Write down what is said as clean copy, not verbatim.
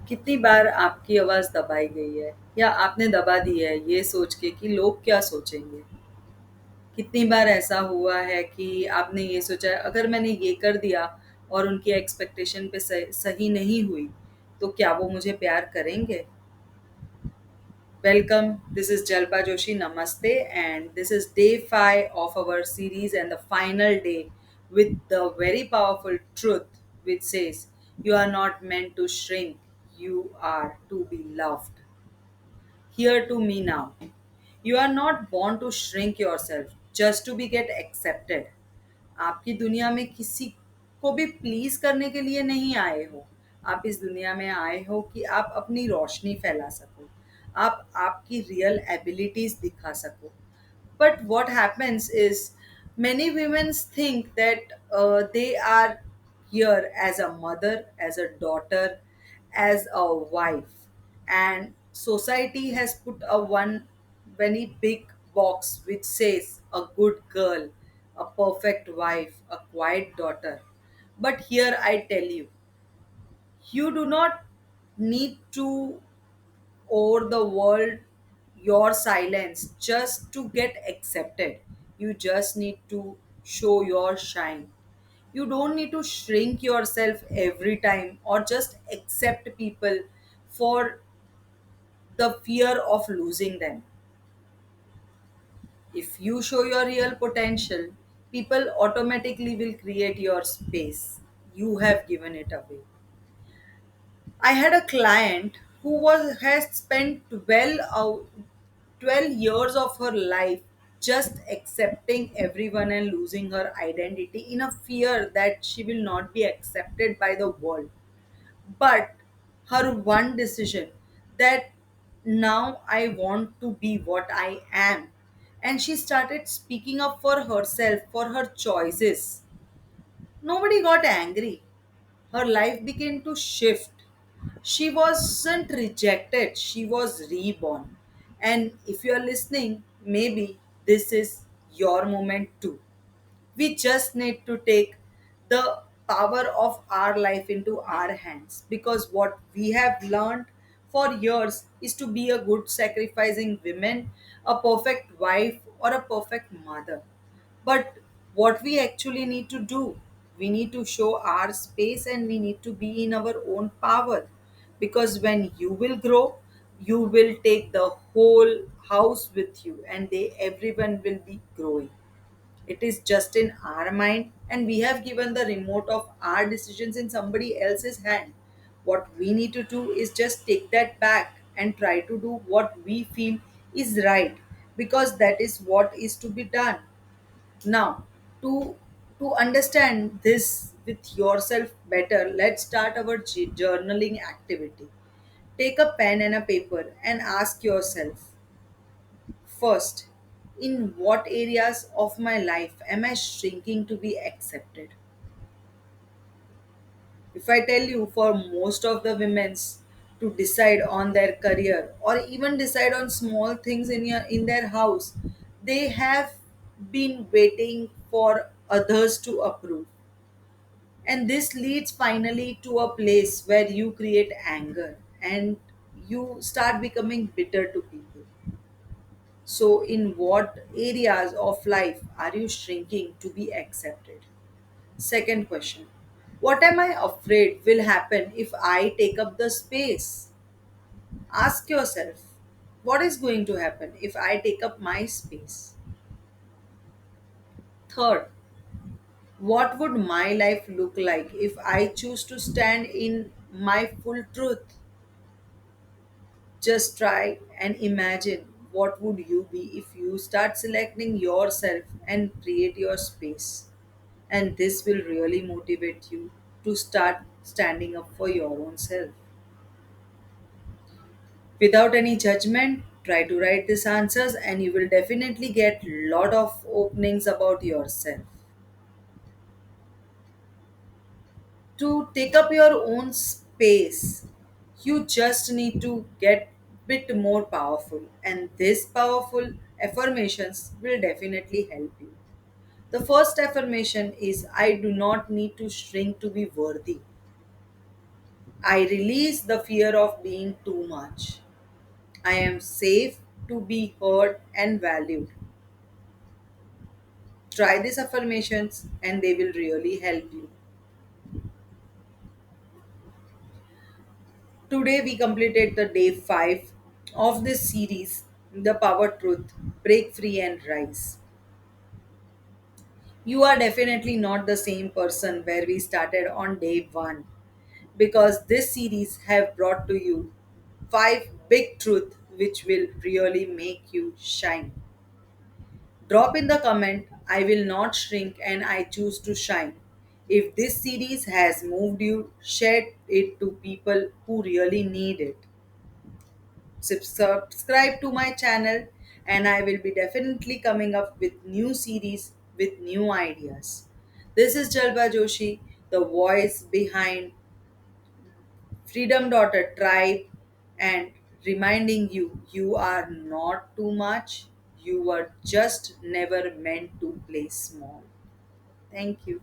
कितनी बार आपकी आवाज़ दबाई गई है या आपने दबा दी है ये सोच के कि लोग क्या सोचेंगे? कितनी बार ऐसा हुआ है कि आपने ये सोचा अगर मैंने ये कर दिया और उनकी एक्सपेक्टेशन पे सही नहीं हुई, तो क्या वो मुझे प्यार करेंगे? Welcome, this is Jalpa Joshi. Namaste, and this is day 5 of our series, and the final day with the very powerful truth which says, you are not meant to shrink, you are to be loved. Hear to me now. You are not born to shrink yourself just to be get accepted. आपकी दुनिया में किसी को भी please करने के लिए नहीं आए हो। आप इस दुनिया में आए हो कि आप अपनी रोशनी फैला सको, आप आपकी रियल एबिलिटीज दिखा सको। But what happens is many women think that they are here as a mother, as a daughter, as a wife, and society has put a one very big box which says a good girl, a perfect wife, a quiet daughter. But here I tell you, you do not need to over the world your silence just to get accepted. You just need to show your shine. You don't need to shrink yourself every time or just accept people for the fear of losing them. If you show your real potential, people automatically will create your space. You have given it away. I had a client who was has spent 12 years of her life just accepting everyone and losing her identity in a fear that she will not be accepted by the world. But her one decision that now I want to be what I am, and she started speaking up for herself, for her choices. Nobody got angry. Her life began to shift. She wasn't rejected, she was reborn. And if you are listening, maybe this is your moment too. We just need to take the power of our life into our hands, because what we have learned for years is to be a good sacrificing woman, a perfect wife, or a perfect mother. But what we actually need to do, we need to show our space and we need to be in our own power. Because when you will grow, you will take the whole house with you, and they everyone will be growing. It is just in our mind, and we have given the remote of our decisions in somebody else's hand. What we need to do is just take that back and try to do what we feel is right, because that is what is to be done. Now, to understand this with yourself better, let's start our journaling activity. Take a pen and a paper and ask yourself, first, in what areas of my life am I shrinking to be accepted? If I tell you, for most of the women's to decide on their career or even decide on small things in their house, they have been waiting for others to approve. And this leads finally to a place where you create anger and you start becoming bitter to people. So, in what areas of life are you shrinking to be accepted? Second question, what am I afraid will happen if I take up the space? Ask yourself, what is going to happen if I take up my space? Third, what would my life look like if I choose to stand in my full truth? Just try and imagine what would you be if you start selecting yourself and create your space. And this will really motivate you to start standing up for your own self. Without any judgment, try to write these answers and you will definitely get lot of openings about yourself. To take up your own space, you just need to get bit more powerful, and this powerful affirmations will definitely help you. The first affirmation is, I do not need to shrink to be worthy. I release the fear of being too much. I am safe to be heard and valued. Try these affirmations and they will really help you. Today we completed the day 5 of this series, The Power Truth, Break Free and Rise. You are definitely not the same person where we started on day 1, because this series have brought to you 5 big truths which will really make you shine. Drop in the comment, I will not shrink and I choose to shine. If this series has moved you, share it to people who really need it. Subscribe to my channel, and I will be definitely coming up with new series with new ideas. This is Jalba Joshi, the voice behind Freedom Daughter Tribe, and reminding you, you are not too much. You were just never meant to play small. Thank you.